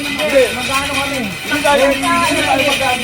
Hindi, mag-ano kami. Hindi tayo mag-ano.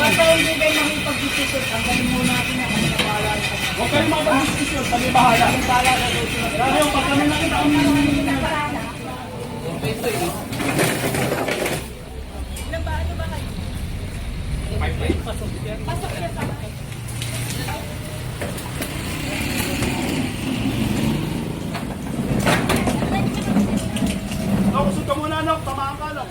Basta hindi kayo makipag-desisyon. Tanggalin muna natin yan. Kami na bahala. Huwag kayo makipag-desisyon. Kami bahala. Kami bahala sa susunod. Pero yung pag kami nakita kami ilan ba kayo? Pasok siya sa akin. Kusog ka muna, Nok. Tamaan ka, Nok.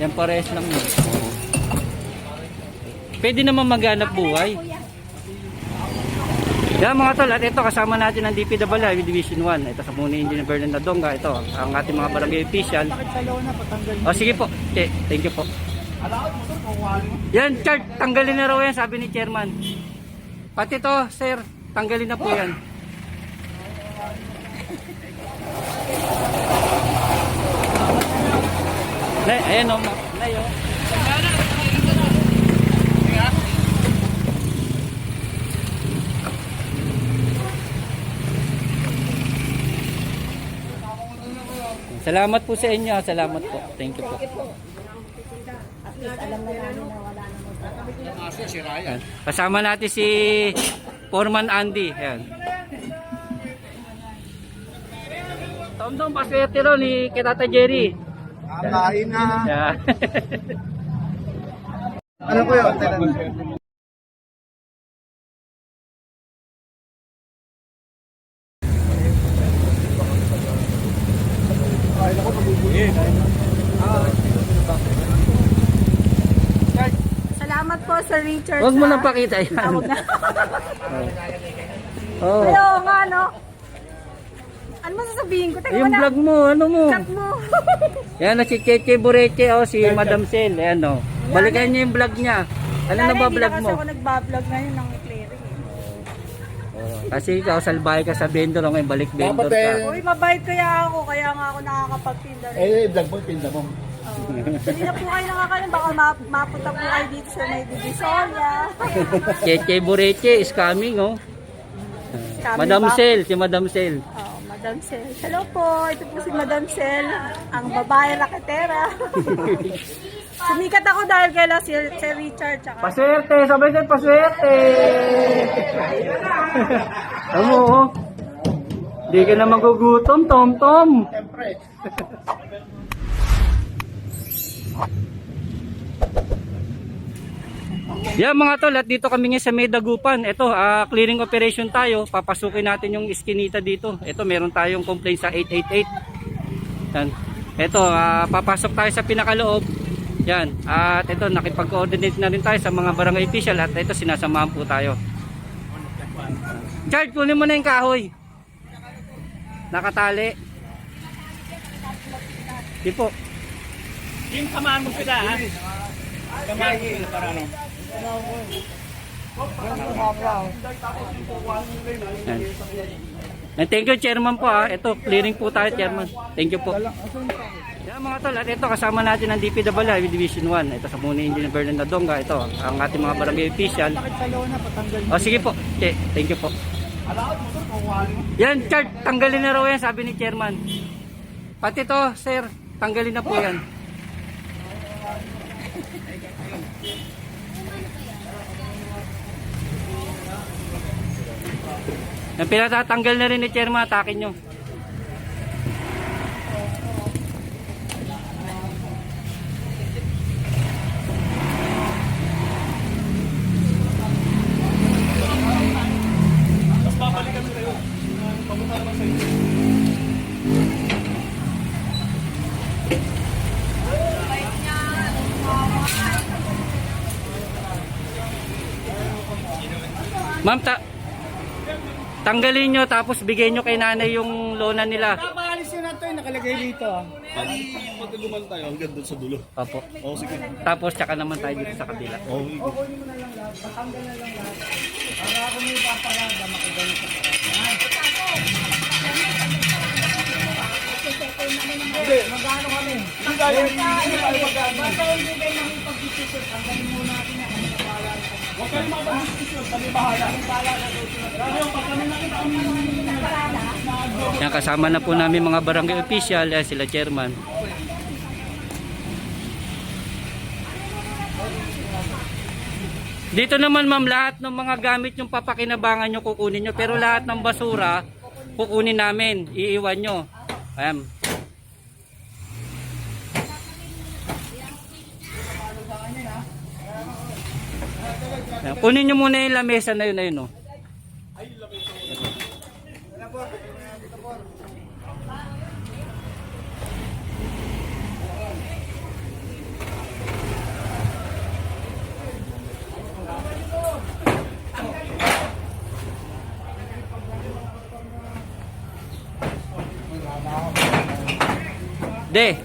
Yan parehas lang yun. Pwede naman maghanap buhay. Yan mga tol, at ito kasama natin ang DPWI Division 1. Ito sa Muni Engineer Vernon Nadonga. Ito ang ating mga barangay official. O sige po, thank you po. Yan, Chart, tanggalin na raw yan, sabi ni Chairman. Pati to, sir, tanggalin na po yan. Ayan o, Nay o. Salamat po sa inyo, salamat po. Thank you po. Ayan. Kasama natin si Foreman Andy. Ayan. Tom-tom, paswerte ron ni Tata Jerry. Kain na. Yeah. Ano po yun? Salamat po Sir Richard. Huwag mo nang pakita yan. Huwag na. Oh. Ayo nga no. Ano masasabihin ko? Teka Yung muna. vlog mo, ano mo? Cut mo. Yan na si Cheche Boreche, oh, si Madam Sel. Ayan o. Balikan niyo yung vlog niya. Ano na ba vlog mo? Hindi na kasi ako nagbablog ngayon ng clearing. Kasi ikaw, salbahe ka sa vendor, ngayon balik vendor ka. Uy, mabait kaya ako. Kaya nga ako nakakapagpinda rin. Vlog mo, pinda mo. Hindi na po kayo nakakalim. Baka mapunta po kayo dito sa may Divisoria. Cheche Boreche is coming, oh. Madam Sel, si Madam Sel. Oh, Madam Sel. Hello po, ito po si Madam Sel, ang babae raketera. Sumikat ako dahil kay si Richard. Tsaka... Paswerte, sabay kayo paswerte. Ano, oh. Hindi ka na magugutom, Tom-tom. Siyempre. Yan mga tol, at dito kami ngayon sa May Dagupan. Ito, clearing operation tayo. Papasukin natin yung iskinita dito. Ito, meron tayong complaint sa 888. Yan. Ito, papasok tayo sa pinakaloob. Yan. At ito, nakipag-coordinate na rin tayo sa mga barangay official. At ito, sinasamahan po tayo. Chard, kunin mo na yung kahoy. Nakatali. Di po. Yung samahan mo sila, ha? Samahan mo sila para ano? Yan. And thank you Chairman po ha. Ito clearing po tayo Chairman. Thank you po. Yan mga tol, at ito kasama natin ang DPWI Division 1. Ito sa Muni Engineer Vernon Nadonga. Ito ang ating mga barangay official. O sige po. Thank you po. Yan Chart, tanggalin na raw yan, sabi ni Chairman. Pati to sir, tanggalin na po yan. Yung pinatatanggal na rin ni Chairman, atakin nyo. Tapos babalikan nila yun. Papunta naman sa inyo. Ma'am, tanggalin nyo tapos bigay nyo kay nanay yung lona nila. Napaalis yun natin, nakalagay dito. Pali, pagkaguman tayo, hanggang doon sa dulo. Opo. Oo, sige. Tapos tsaka naman tayo dito sa kabila. Oo, sige. Hindi, mag-ano kami. Hindi tayo mag-ano. Basta hindi kayo makipag-desisyon. Tanggalin muna natin yan. Huwag kayong mapag-diskusyon, kami bahala. Ngayon, pag kami nakita kami Yan, kasama na po namin mga barangay official, yan, sila chairman. Dito naman ma'am, lahat ng mga gamit yung papakinabangan nyo kukunin nyo, pero lahat ng basura kukunin namin, iiwan nyo. Ayan. Ayan. Kunin nyo muna yung lamesa na yun, ayun, oh. De.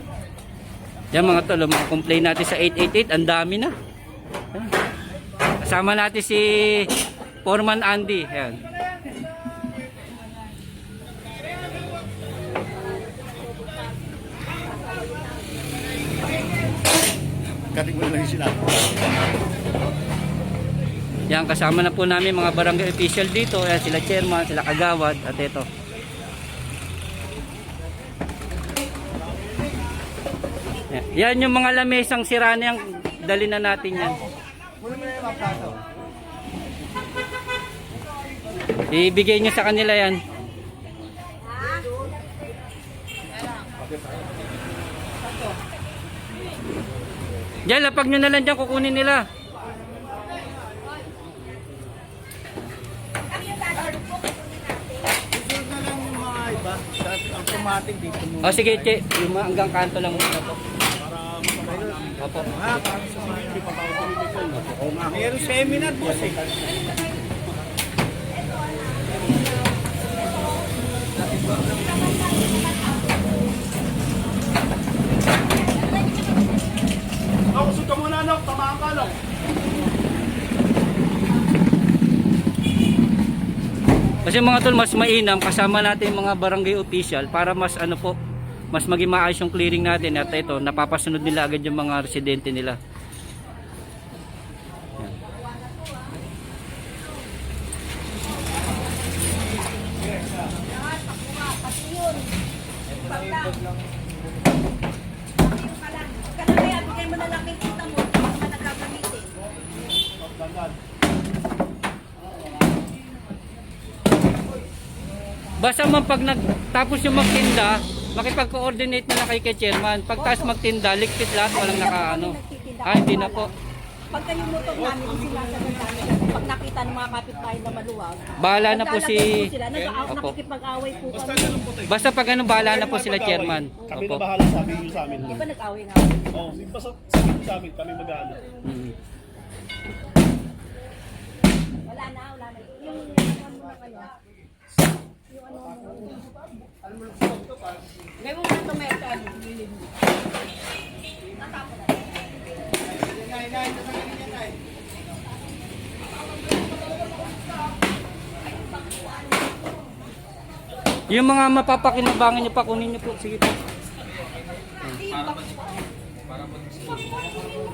Yan mga tol, mga complain natin sa 888, ang dami na. Kasama natin si Foreman Andy. Yan. Kating mo lang sila. Yan, kasama na po namin mga barangay official dito. Yan, sila chairman, sila kagawad, at ito. Yan yung mga lamesang sira na yung dali na natin yan. Ibigay nyo sa kanila yan. Diyan, lapag nyo na lang dyan, kukunin nila. Automatic dito mo. O sige, che, yung mga hanggang kanto lang muna po. Opo. Mayroon seminar boss eh. Kusog ka muna, no? Tamaan ka, no? Kasi mga tol, mas mainam kasama natin yung mga barangay official para mas ano po, mas maging maayos yung clearing natin at ito, napapasunod nila agad yung mga residente nila. Yan. Basta man pag nagtapos yung magtinda, makipag-coordinate na lang kay chairman. Pagtas magtinda, ligpit lahat, walang nakaano. Hindi na po. Pagka yung motor namin, sila sa namin, pag nakita ng mga kapitbahay na maluwag, Bahala na po si... sila, Opo. nakikipag-away po kami. Basta pag ano, bahala na po sila chairman. Kami na Opo. bahala, sabi nyo sa amin. Di ba nag-away nga? Oo, basta sabi nyo sa amin, kami mag-ano. Mm. Wala na. Yung ano na kayo? Yung ano May mo na tomato, ano? Yung mga mapapakinabangan nyo pa, kunin nyo po. Sige po.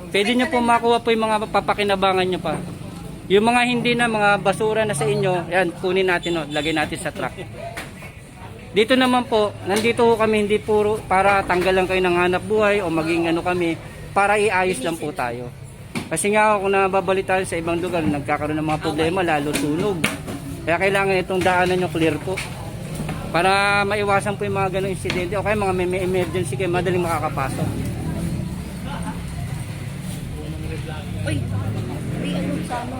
Pwede nyo po makuha po yung mga mapapakinabangan nyo pa. Yung mga hindi na, mga basura na sa inyo, yan, kunin natin, no, lagay natin sa truck. Dito naman po, nandito po kami hindi puro para tanggalan kayo ng hanap buhay o maging ano kami, para iayos lang po tayo. Kasi nga kung nababalitaan sa ibang lugar, nagkakaroon ng mga problema, lalo sunog. Kaya kailangan itong daanan nyo clear po. Para maiwasan po yung mga ganong insidente o kaya mga may emergency kayo, madaling makakapasok. Uy, may ano sa ano?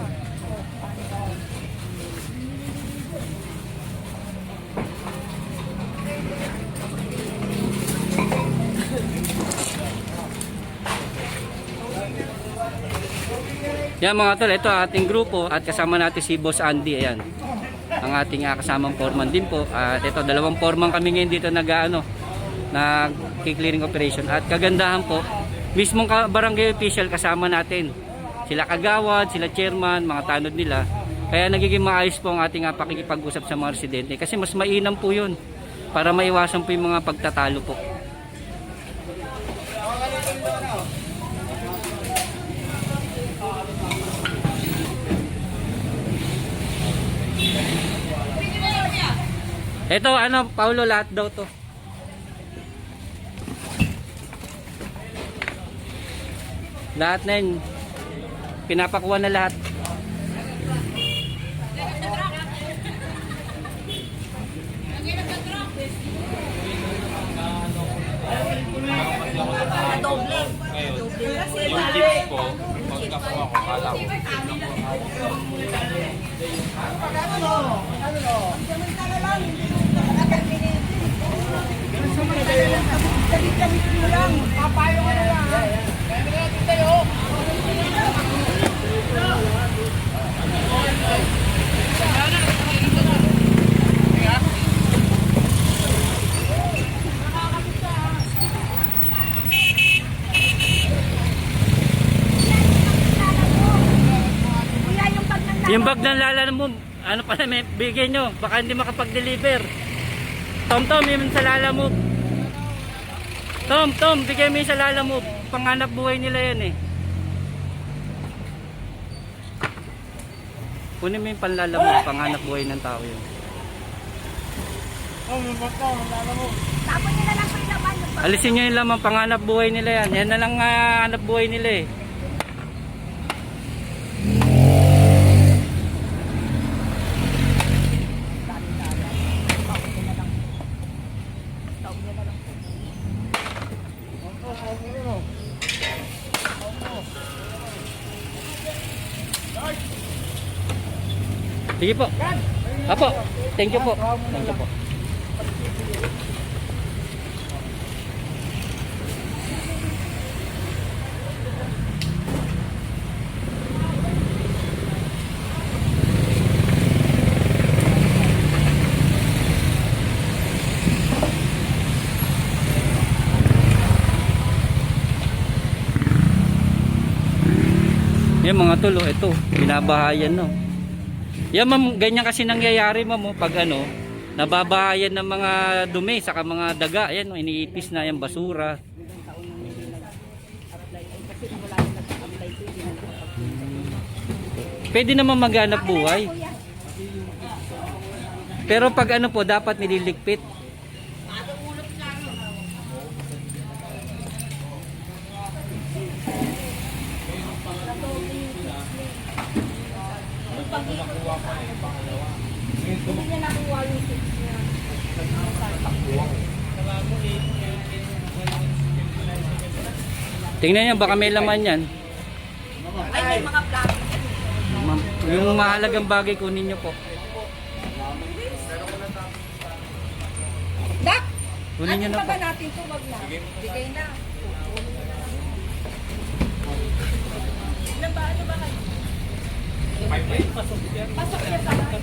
Yan mga tol, ito ating grupo at kasama natin si Boss Andy, ayan. Ang ating kasamang foreman din po. At ito, dalawang foreman kami ngayon dito nag-clearing operation. At kagandahan po, mismong barangay official kasama natin. Sila kagawad, sila chairman, mga tanod nila. Kaya nagiging maayos po ang ating pakikipag-usap sa mga residente. Kasi mas mainam po yun para maiwasan po yung mga pagtatalo po. Ito ano, Paulo, lahat daw to. Lahat na yun. Pinapakuha na lahat. Yung tips ko, pagkakuha ko, kala ko. Yung bag ng lala mo, ano pa na may bigay nyo, baka hindi makapag-deliver. Tom, yung sa lala mo. Tom, bigay mo yung sa lala mo. Panganap buhay nila yan eh. Kunin mo yung panlala mo, panganap buhay ng tao yun. Tapos nyo na lang po yung laman. Alisin nyo yung laman, panganap buhay nila yan. Yan na lang hanap buhay nila eh. Sige po. Apo, thank you po. Thank you po. Yan mga tulo, ito, binabahayan no. Yan ma'am, ganyan kasi nangyayari ma'am, pag ano, nababahayan ng mga dumi, saka mga daga, yan, iniipis na yung basura. Pwede naman maghanap buhay. Pero pag ano po, dapat nililigpit. Hindi niya nakuha yung 6 niya. Tingnan niyo, baka may laman yan. Ay, may mga plastic. Yung mahalagang bagay kunin niyo po. Dak! Kunin niyo na po. Ano ba natin ito? Wag na. Bigay na. Ilan ba? Ano ba kayo? Pasok niya sa akin.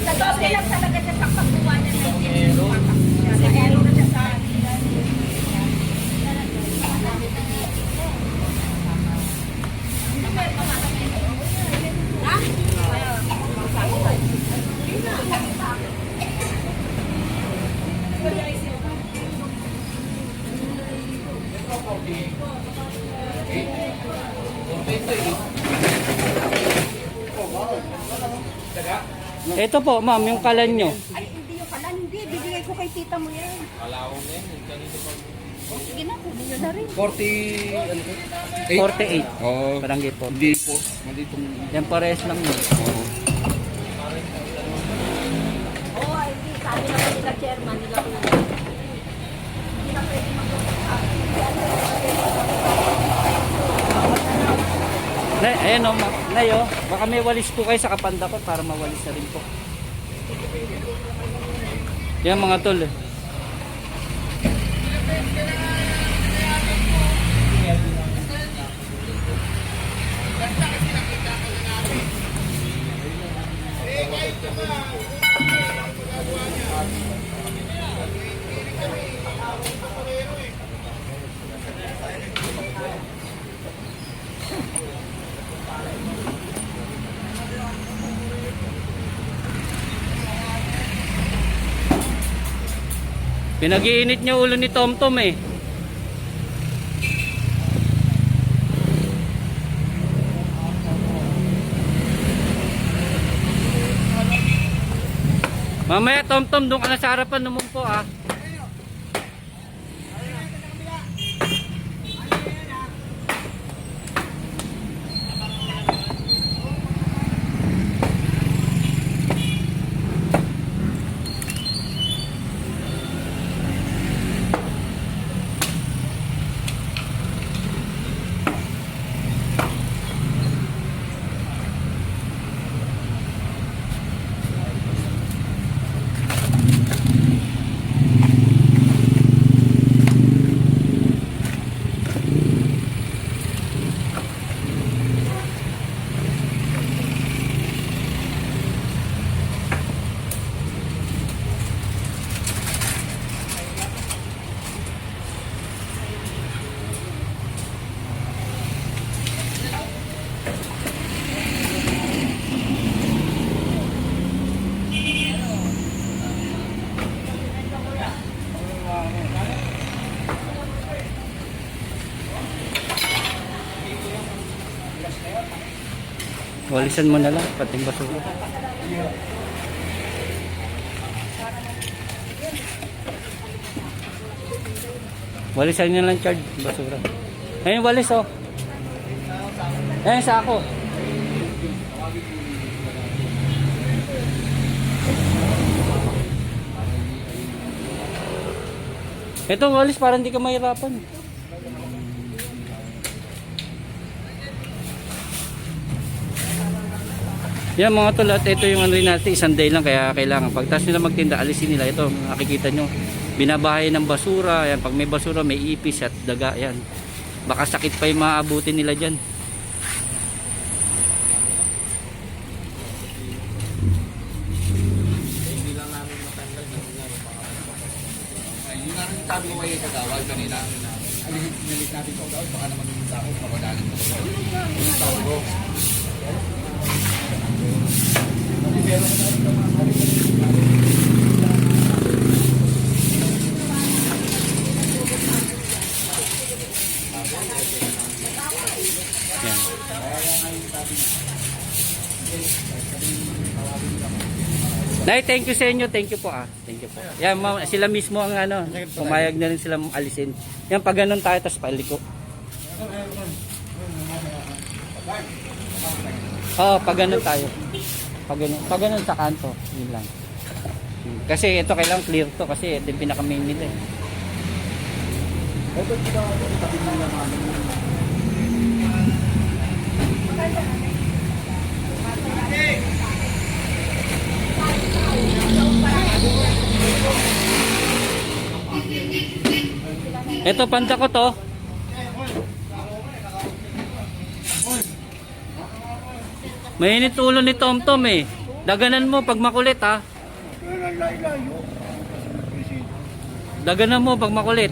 Sa doble lang talaga siya sa pagkuha niya ng kasi meron na siya sa akin. Ito po, ma'am, yung kalan nyo. Ay, hindi yung kalan. Hindi. Bibigay ko kay tita mo yan. Kalawang yan. Sige na, kunin nyo na rin. 40, ano po? 48. Oo. Barangay po. Hindi po. Malitong... Yan parehas lang yun. Oo. Oo, ay, hindi. Sabi na po nila chairman nila po. Hindi na pwede Ayan o, Nayo, baka may walis po kayo sa kapanda ko para mawalis na rin po. Yan mga tol eh. Pinag-iinit niya ulo ni Tomtom eh. Mamaya, Tom, doon ka na sa harapan naman po ah. Walisan mo na lang, pating basura. Walisan nyo lang, charge, basura. Ayun, walis oh. Ayun, sako. Ito, walis, para hindi ka mahirapan. Yan mga tol, at ito yung ano rin natin, isang day lang, kaya kailangan pagtas nila magtinda, alisin nila ito. Nakikita nyo, binabahay ng basura. Yan, pag may basura may ipis at daga. Yan, baka sakit pa yung maabutin nila dyan. Hindi lang namin matanggal na yun namin sabi ko kayo sa gawal kanina. Nalit natin sa gawal, baka naman yung tao, mapadalan mo sa gawal. Yan. Nay, thank you sa inyo. Thank you po ah. Thank you po. Yan, sila mismo ang ano, pumayag na rin sila alisin. Yan, pag ganun tayo, tapos paliko. Oo, pag ganun tayo. Pag ganun sa kanto, yun lang. Kasi ito kailangan clear to, kasi ito yung pinaka-main nila eh. Ito, panda ko to. Mainit ulo ni Tom eh. Daganan mo pag makulit ha. Daganan mo pag makulit.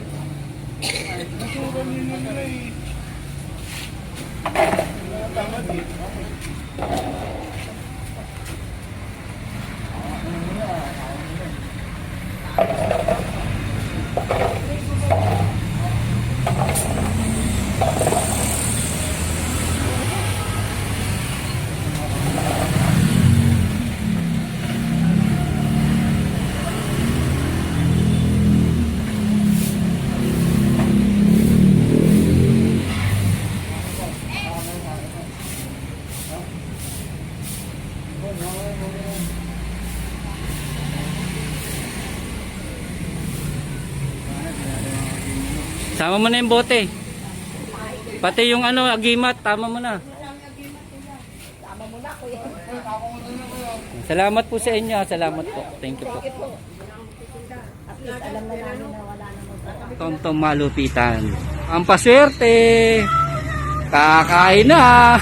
Sama mo na yung bote. Pati yung ano, agimat, tama mo na. Salamat po sa inyo. Salamat po. Thank you po. Tom Malupitan. Ang paswerte. Kakain na.